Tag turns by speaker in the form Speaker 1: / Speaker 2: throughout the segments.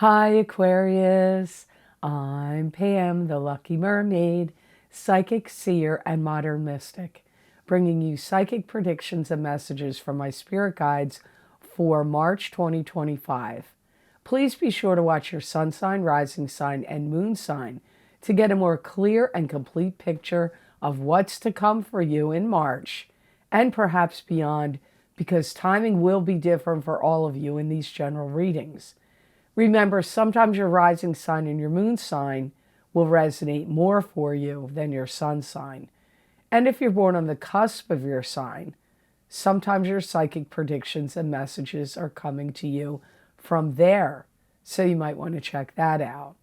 Speaker 1: Hi Aquarius, I'm Pam, the Lucky Mermaid, psychic, seer, and modern mystic, bringing you psychic predictions and messages from my spirit guides for March 2025. Please be sure to watch your sun sign, rising sign, and moon sign to get a more clear and complete picture of what's to come for you in March and perhaps beyond, because timing will be different for all of you in these general readings. Remember, sometimes your rising sign and your moon sign will resonate more for you than your sun sign. And if you're born on the cusp of your sign, sometimes your psychic predictions and messages are coming to you from there. So you might want to check that out.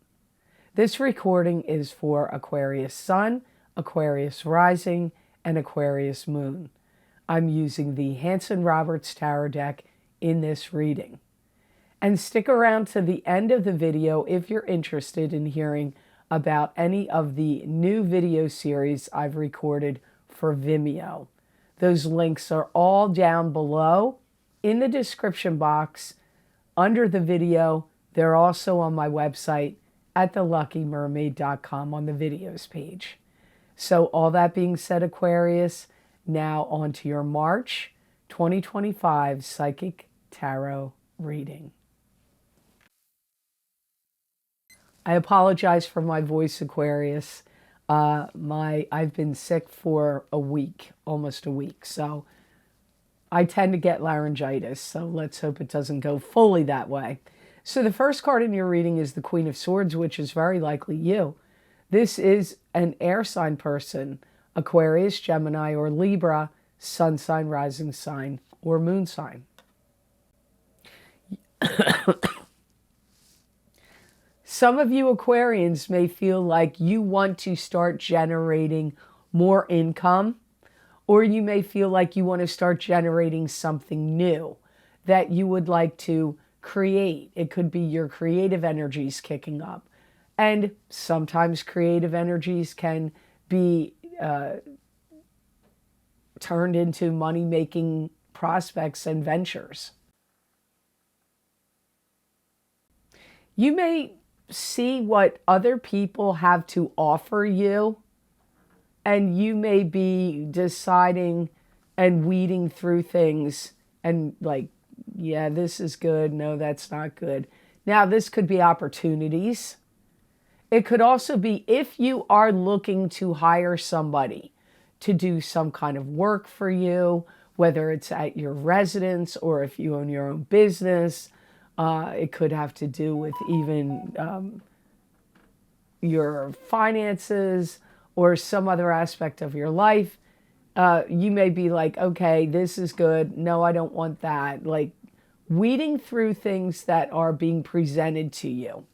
Speaker 1: This recording is for Aquarius Sun, Aquarius Rising, and Aquarius Moon. I'm using the Hanson-Roberts Tarot deck in this reading. And stick around to the end of the video if you're interested in hearing about any of the new video series I've recorded for Vimeo. Those links are all down below in the description box under the video. They're also on my website at theluckymermaid.com on the videos page. So all that being said, Aquarius, now on to your March 2025 Psychic Tarot reading. I apologize for my voice, Aquarius. I've been sick for a week, almost a week. So I tend to get laryngitis. So let's hope it doesn't go fully that way. So the first card in your reading is the Queen of Swords, which is very likely you. This is an air sign person, Aquarius, Gemini, or Libra, sun sign, rising sign, or moon sign. Some of you Aquarians may feel like you want to start generating more income, or you may feel like you want to start generating something new that you would like to create. It could be your creative energies kicking up. And sometimes creative energies can be turned into money-making prospects and ventures. You may see what other people have to offer you, and you may be deciding and weeding through things and like, yeah, this is good, no, that's not good. Now, this could be opportunities. It could also be if you are looking to hire somebody to do some kind of work for you, whether it's at your residence or if you own your own business. It could have to do with even your finances or some other aspect of your life. You may be like, okay, this is good. No, I don't want that. Like weeding through things that are being presented to you.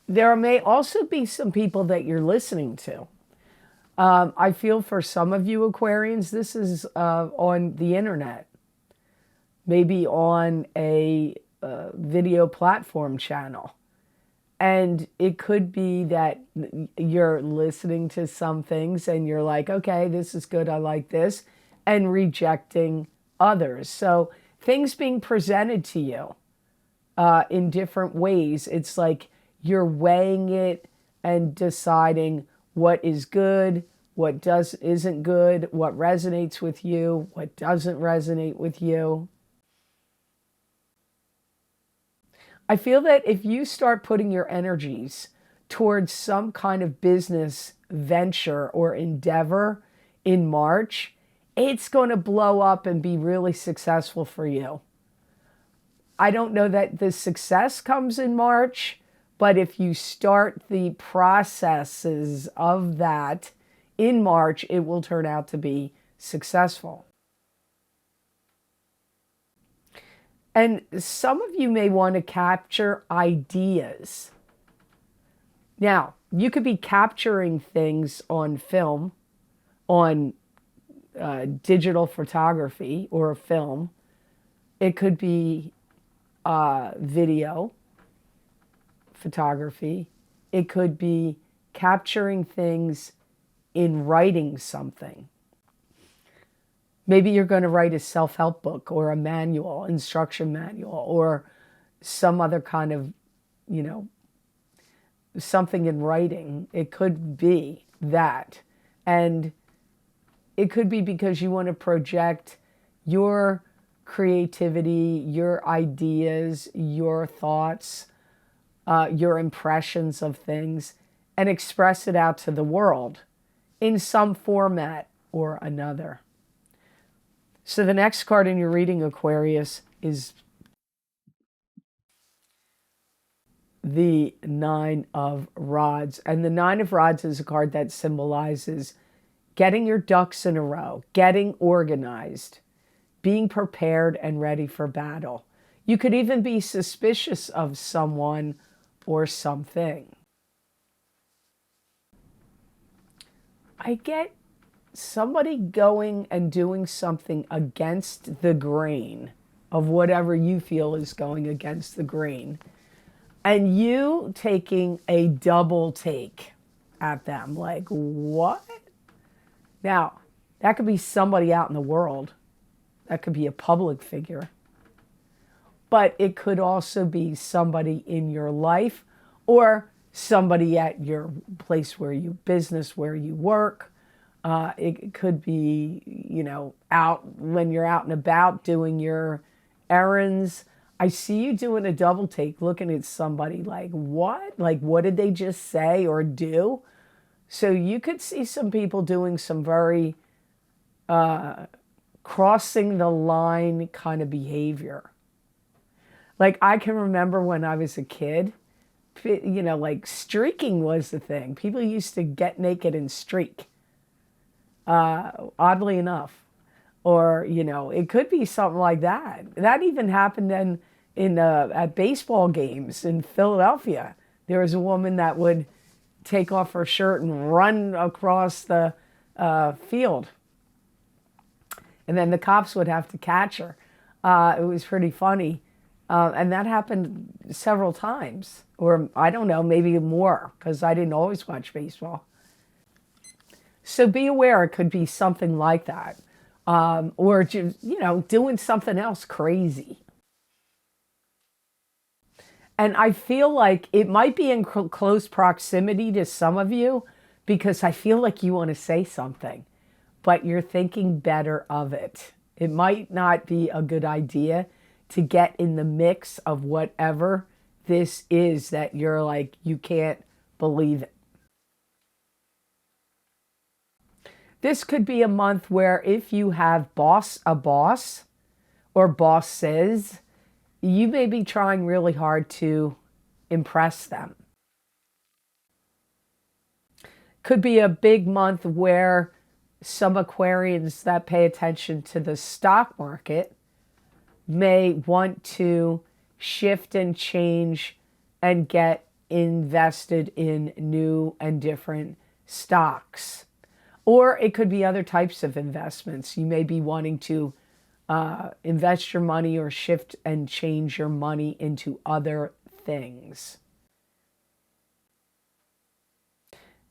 Speaker 1: There may also be some people that you're listening to. I feel for some of you Aquarians, this is on the internet. Maybe on a video platform channel. And it could be that you're listening to some things and you're like, okay, this is good, I like this, and rejecting others. So things being presented to you in different ways. It's like you're weighing it and deciding what is good, what isn't good, what resonates with you, what doesn't resonate with you. I feel that if you start putting your energies towards some kind of business venture or endeavor in March, it's going to blow up and be really successful for you. I don't know that the success comes in March, but if you start the processes of that in March, it will turn out to be successful. And some of you may want to capture ideas. Now, you could be capturing things on film, on digital photography or a film. It could be video photography. It could be capturing things in writing something. Maybe you're going to write a self-help book or a manual, instruction manual, or some other kind of, you know, something in writing. It could be that. And it could be because you want to project your creativity, your ideas, your thoughts, your impressions of things, and express it out to the world in some format or another. So the next card in your reading, Aquarius, is the Nine of Rods. And the Nine of Rods is a card that symbolizes getting your ducks in a row, getting organized, being prepared and ready for battle. You could even be suspicious of someone or something. I get somebody going and doing something against the grain of whatever you feel is going against the grain, and you taking a double take at them. Like, what? Now, that could be somebody out in the world. That could be a public figure. But it could also be somebody in your life or somebody at your place where you business, where you work. It could be, you know, out when you're out and about doing your errands. I see you doing a double take, looking at somebody like, what? Like, what did they just say or do? So you could see some people doing some very crossing the line kind of behavior. Like, I can remember when I was a kid, you know, like streaking was the thing. People used to get naked and streak, oddly enough. Or, you know, it could be something like that. That even happened then at baseball games in Philadelphia. There was a woman that would take off her shirt and run across the field. And then the cops would have to catch her. It was pretty funny. And that happened several times. Or I don't know, maybe more, because I didn't always watch baseball. So be aware, it could be something like that. Or, just, you know, doing something else crazy. And I feel like it might be in close proximity to some of you, because I feel like you want to say something, but you're thinking better of it. It might not be a good idea to get in the mix of whatever this is that you're like, you can't believe it. This could be a month where if you have a boss or bosses, you may be trying really hard to impress them. Could be a big month where some Aquarians that pay attention to the stock market may want to shift and change and get invested in new and different stocks. Or it could be other types of investments. You may be wanting to invest your money or shift and change your money into other things.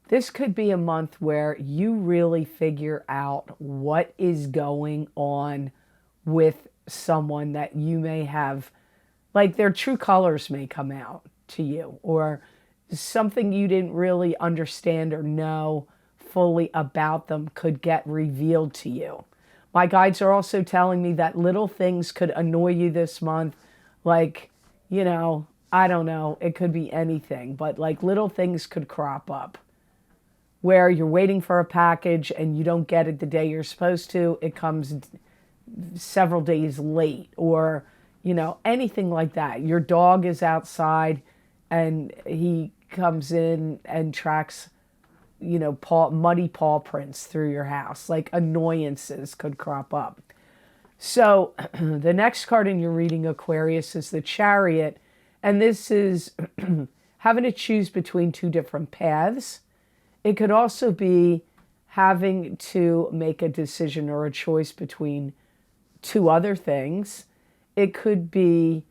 Speaker 1: This could be a month where you really figure out what is going on with someone that you may have, like their true colors may come out to you, or something you didn't really understand or know fully about them could get revealed to you. My guides are also telling me that little things could annoy you this month. Like, you know, I don't know, it could be anything, but like little things could crop up where you're waiting for a package and you don't get it the day you're supposed to. It comes several days late, or, you know, anything like that. Your dog is outside and he comes in and tracks, you know, muddy paw prints through your house. Like annoyances could crop up. So the next card in your reading, Aquarius, is the Chariot. And this is having to choose between two different paths. It could also be having to make a decision or a choice between two other things. It could be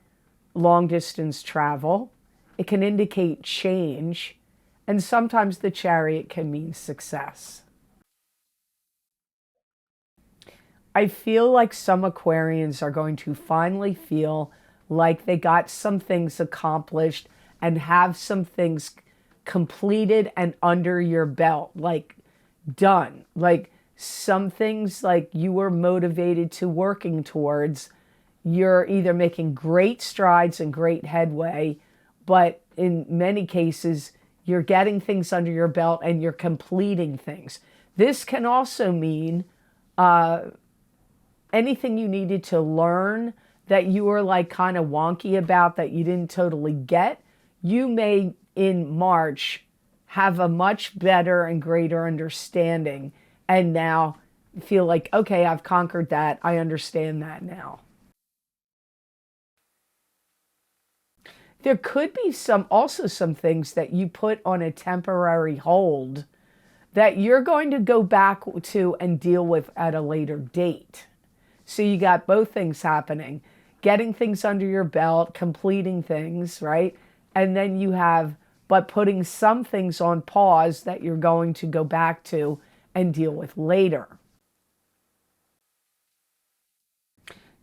Speaker 1: long distance travel. It can indicate change. And sometimes the Chariot can mean success. I feel like some Aquarians are going to finally feel like they got some things accomplished and have some things completed and under your belt, like done. Like some things like you were motivated to working towards, you're either making great strides and great headway, but in many cases, you're getting things under your belt and you're completing things. This can also mean anything you needed to learn that you were like kind of wonky about, that you didn't totally get, you may in March have a much better and greater understanding and now feel like, okay, I've conquered that. I understand that now. There could be also some things that you put on a temporary hold that you're going to go back to and deal with at a later date. So you got both things happening, getting things under your belt, completing things, right? And then you have, but putting some things on pause that you're going to go back to and deal with later.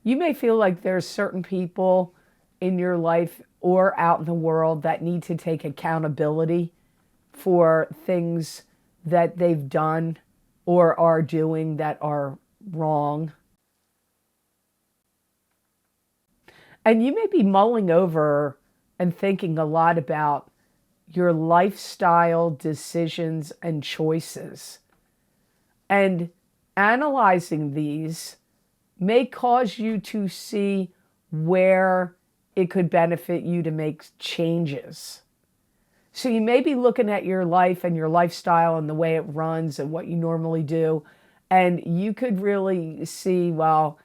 Speaker 1: You may feel like there's certain people in your life or out in the world that need to take accountability for things that they've done or are doing that are wrong. And you may be mulling over and thinking a lot about your lifestyle decisions and choices. And analyzing these may cause you to see where it could benefit you to make changes. So you may be looking at your life and your lifestyle and the way it runs and what you normally do, and you could really see, well,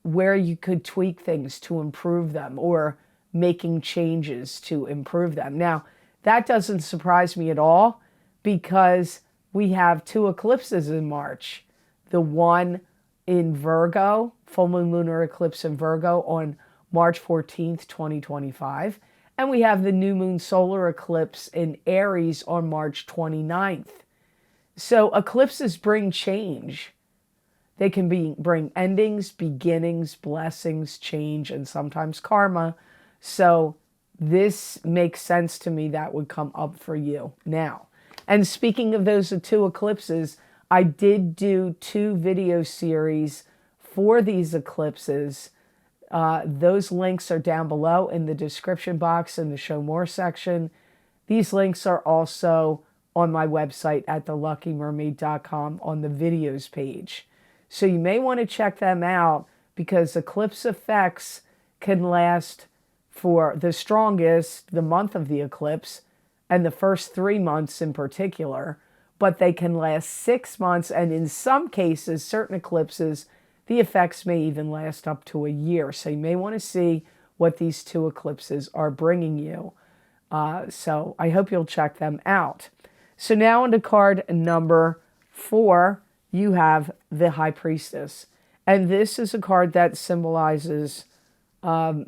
Speaker 1: where you could tweak things to improve them or making changes to improve them. Now, that doesn't surprise me at all because we have two eclipses in March. The one in Virgo, full moon lunar eclipse in Virgo on March 14th, 2025. And we have the new moon solar eclipse in Aries on March 29th. So eclipses bring change. They can bring endings, beginnings, blessings, change, and sometimes karma. So this makes sense to me that would come up for you now. And speaking of those two eclipses, I did do 2 video series for these eclipses. Those links are down below in the description box in the show more section. These links are also on my website at theluckymermaid.com on the videos page. So you may want to check them out because eclipse effects can last for the strongest, the month of the eclipse, and the first 3 months in particular, but they can last 6 months, and in some cases, certain eclipses, the effects may even last up to a year. So you may want to see what these 2 eclipses are bringing you. So I hope you'll check them out. So now into card number 4, you have the High Priestess. And this is a card that symbolizes a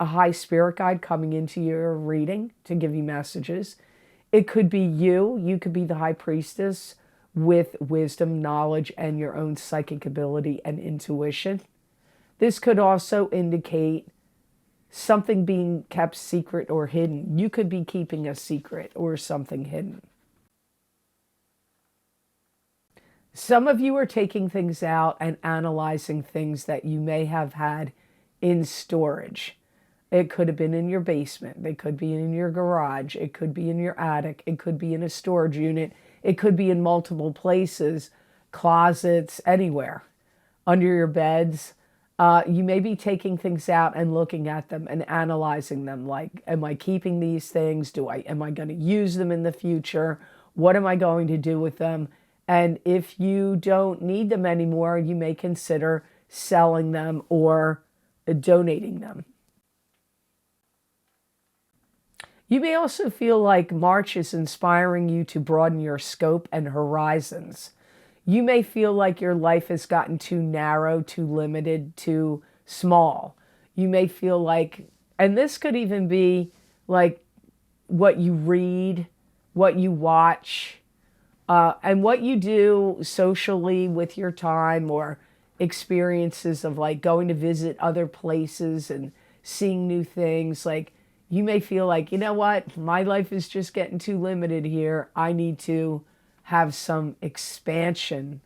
Speaker 1: high spirit guide coming into your reading to give you messages. It could be you. You could be the High Priestess with wisdom, knowledge, and your own psychic ability and intuition. This could also indicate something being kept secret or hidden. You could be keeping a secret or something hidden. Some of you are taking things out and analyzing things that you may have had in storage. It could have been in your basement. They could be in your garage. It could be in your attic. It could be in a storage unit. It could be in multiple places, closets, anywhere, under your beds. You may be taking things out and looking at them and analyzing them. Like, am I keeping these things? Am I going to use them in the future? What am I going to do with them? And if you don't need them anymore, you may consider selling them or donating them. You may also feel like March is inspiring you to broaden your scope and horizons. You may feel like your life has gotten too narrow, too limited, too small. You may feel like, and this could even be like what you read, what you watch, And what you do socially with your time, or experiences of like going to visit other places and seeing new things, like you may feel like, you know what, my life is just getting too limited here. I need to have some expansion.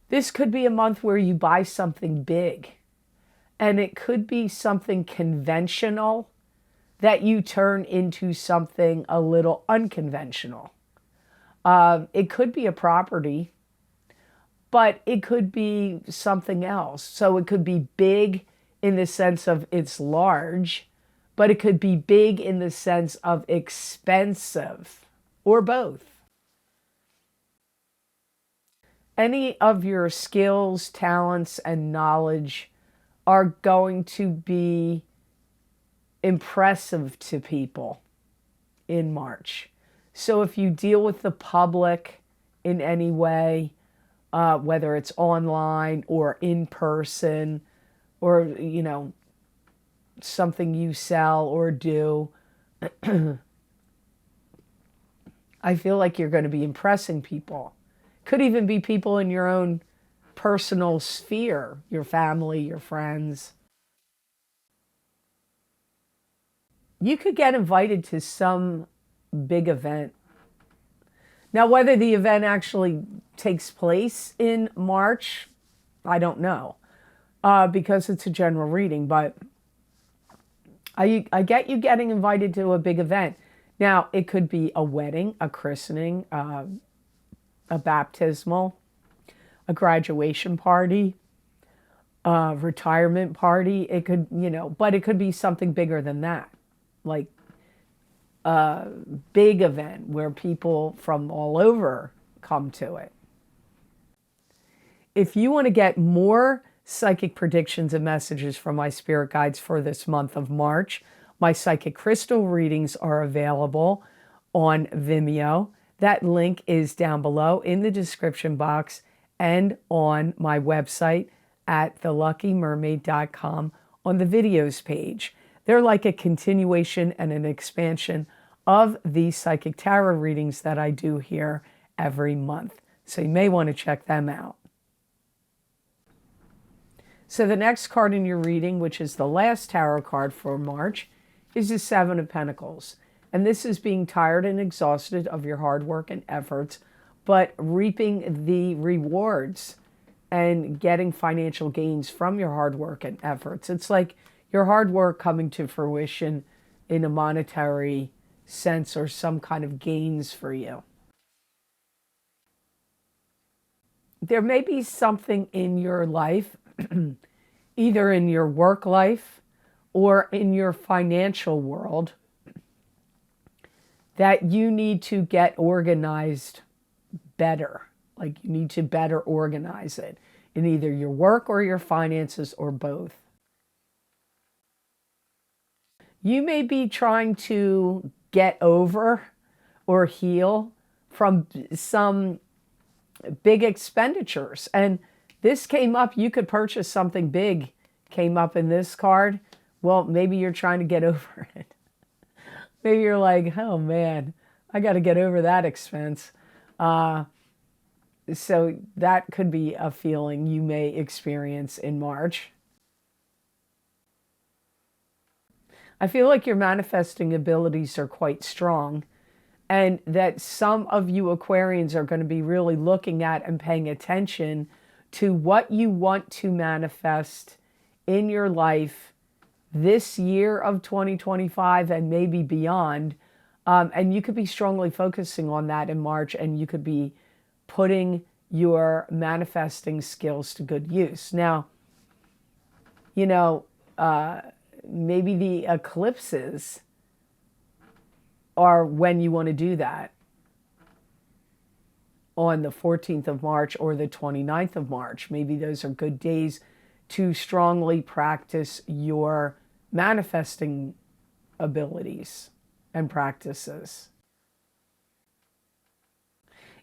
Speaker 1: This could be a month where you buy something big, and it could be something conventional that you turn into something a little unconventional. It could be a property, but it could be something else. So it could be big in the sense of it's large, but it could be big in the sense of expensive, or both. Any of your skills, talents, and knowledge are going to be impressive to people in March. So if you deal with the public in any way, whether it's online or in person, or, you know, something you sell or do, I feel like you're going to be impressing people. Could even be people in your own personal sphere, your family, your friends. You could get invited to some big event. Now, whether the event actually takes place in March, I don't know, because it's a general reading, but I get you getting invited to a big event. Now, it could be a wedding, a christening, a baptismal, a graduation party, a retirement party. It could, you know, but it could be something bigger than that, like a big event where people from all over come to it. If you want to get more psychic predictions and messages from my spirit guides for this month of March, my psychic crystal readings are available on Vimeo. That link is down below in the description box and on my website at theluckymermaid.com on the videos page. They're like a continuation and an expansion of the psychic tarot readings that I do here every month. So you may want to check them out. So the next card in your reading, which is the last tarot card for March, is the Seven of Pentacles. And this is being tired and exhausted of your hard work and efforts, but reaping the rewards and getting financial gains from your hard work and efforts. It's like your hard work coming to fruition in a monetary sense, or some kind of gains for you. There may be something in your life, either in your work life or in your financial world, that you need to get organized better. Like you need to better organize it in either your work or your finances, or both. You may be trying to get over or heal from some big expenditures. And this came up, you could purchase something big, came up in this card. Well, maybe you're trying to get over it. Maybe you're like, oh man, I got to get over that expense. So that could be a feeling you may experience in March. I feel like your manifesting abilities are quite strong, and that some of you Aquarians are going to be really looking at and paying attention to what you want to manifest in your life this year of 2025 and maybe beyond. And you could be strongly focusing on that in March, and you could be putting your manifesting skills to good use. Now, you know, maybe the eclipses are when you want to do that, on the 14th of March or the 29th of March. Maybe those are good days to strongly practice your manifesting abilities and practices.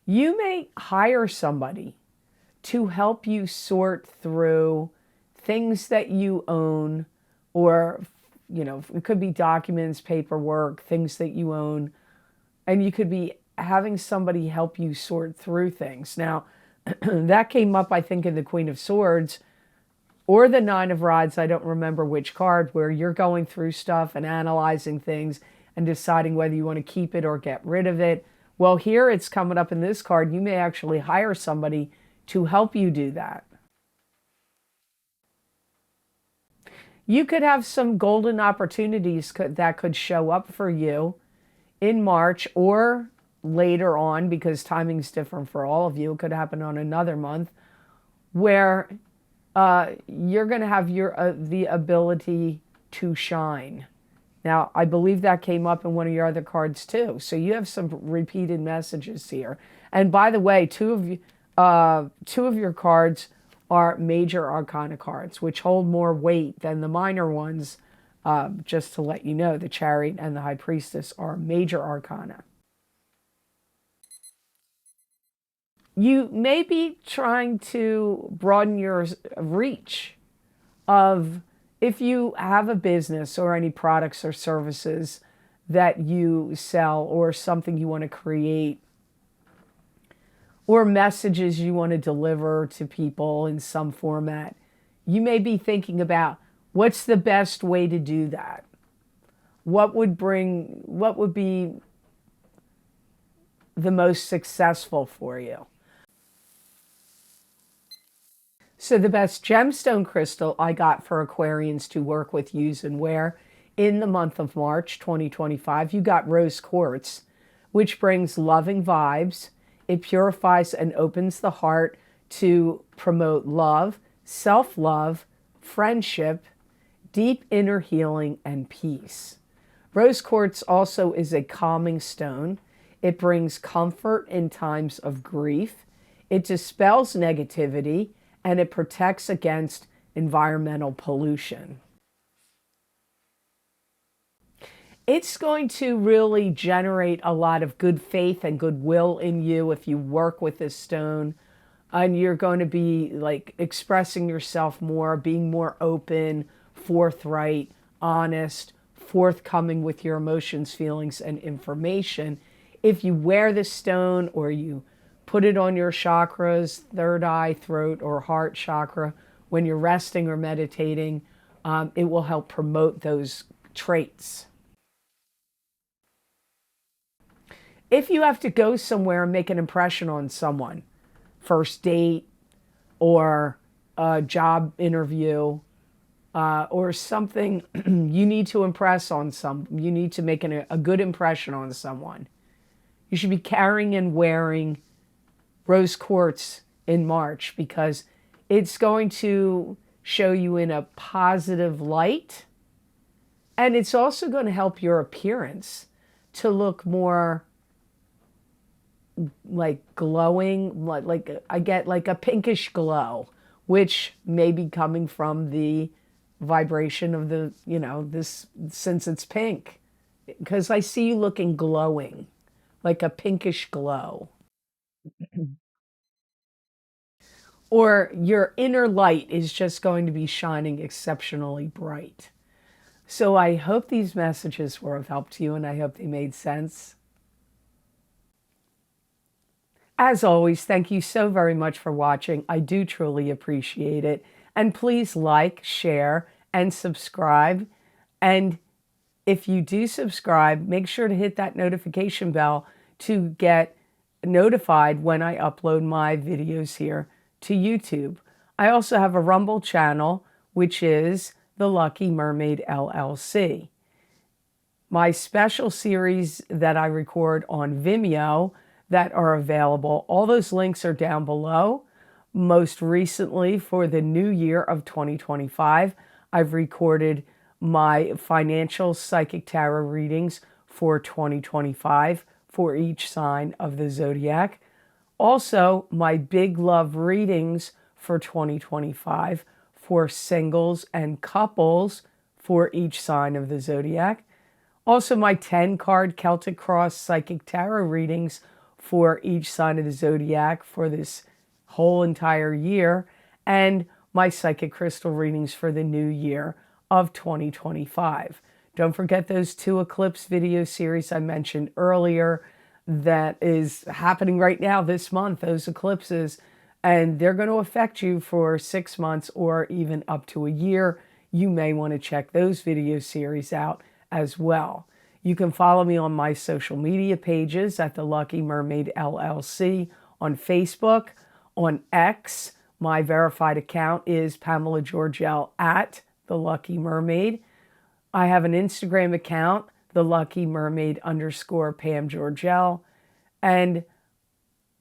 Speaker 1: You may hire somebody to help you sort through things that you own, or, you know, it could be documents, paperwork, things that you own, and you could be having somebody help you sort through things. Now, that came up, I think, in the Queen of Swords or the Nine of Rods. I don't remember which card, where you're going through stuff and analyzing things and deciding whether you want to keep it or get rid of it. Well, here it's coming up in this card. You may actually hire somebody to help you do that. You could have some golden opportunities that could show up for you in March or later on, because timing's different for all of you. It could happen on another month, where you're going to have the ability to shine. Now, I believe that came up in one of your other cards too. So you have some repeated messages here. And by the way, two of your cards are major arcana cards, which hold more weight than the minor ones. Just to let you know, the Chariot and the High Priestess are major arcana. You may be trying to broaden your reach of, if you have a business or any products or services that you sell, or something you want to create, or messages you want to deliver to people in some format. You may be thinking about, what's the best way to do that? What would be the most successful for you? So the best gemstone crystal I got for Aquarians to work with, use, and wear in the month of March 2025, you got rose quartz, which brings loving vibes. It purifies and opens the heart to promote love, self-love, friendship, deep inner healing, and peace. Rose quartz also is a calming stone. It brings comfort in times of grief. It dispels negativity, and it protects against environmental pollution. It's going to really generate a lot of good faith and goodwill in you if you work with this stone. And you're going to be like expressing yourself more, being more open, forthright, honest, forthcoming with your emotions, feelings, and information. If you wear this stone, or you put it on your chakras, third eye, throat, or heart chakra, when you're resting or meditating, it will help promote those traits. If you have to go somewhere and make an impression on someone, first date or a job interview, or something, you need to impress on you need to make a good impression on someone, you should be carrying and wearing rose quartz in March, because it's going to show you in a positive light. And it's also going to help your appearance to look more like glowing, like I get like a pinkish glow, which may be coming from the vibration of the, this, since it's pink, because I see you looking glowing, like a pinkish glow. Or your inner light is just going to be shining exceptionally bright. So I hope these messages were of help to you, and I hope they made sense. As always, thank you so very much for watching. I do truly appreciate it. And please like, share, and subscribe. And if you do subscribe, make sure to hit that notification bell to get notified when I upload my videos here to YouTube. I also have a Rumble channel, which is the Lucky Mermaid LLC. My special series that I record on Vimeo that are available, all those links are down below. Most recently, for the new year of 2025, I've recorded my financial psychic tarot readings for 2025 for each sign of the zodiac. Also, my big love readings for 2025 for singles and couples for each sign of the zodiac. Also, my 10-card Celtic Cross psychic tarot readings for each sign of the zodiac for this whole entire year, and my psychic crystal readings for the new year of 2025. Don't forget those 2 eclipse video series I mentioned earlier. that is happening right now this month, those eclipses, and they're going to affect you for 6 months or even up to a year. You may want to check those video series out as well. You can follow me on my social media pages at the Lucky Mermaid LLC on Facebook, on X. My verified account is Pamela Georgel at the Lucky Mermaid. I have an Instagram account, the Lucky Mermaid _ Pam Georgel. And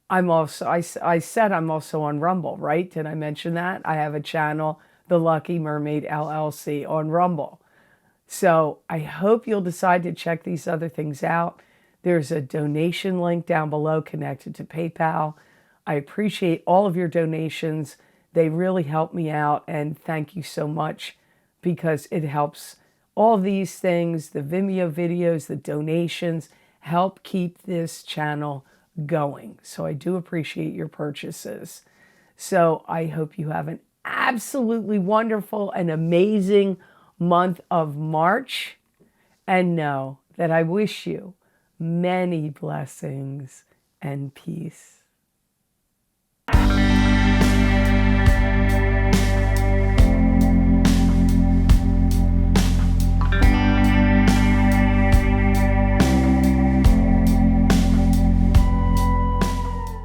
Speaker 1: I'm also, I said I'm also on Rumble, right? Did I mention that? I have a channel, the Lucky Mermaid LLC on Rumble. So I hope you'll decide to check these other things out. There's a donation link down below connected to PayPal. I appreciate all of your donations. They really help me out, and thank you so much, because it helps all these things, the Vimeo videos, the donations, help keep this channel going. So I do appreciate your purchases. So I hope you have an absolutely wonderful and amazing month of March, and know that I wish you many blessings and peace.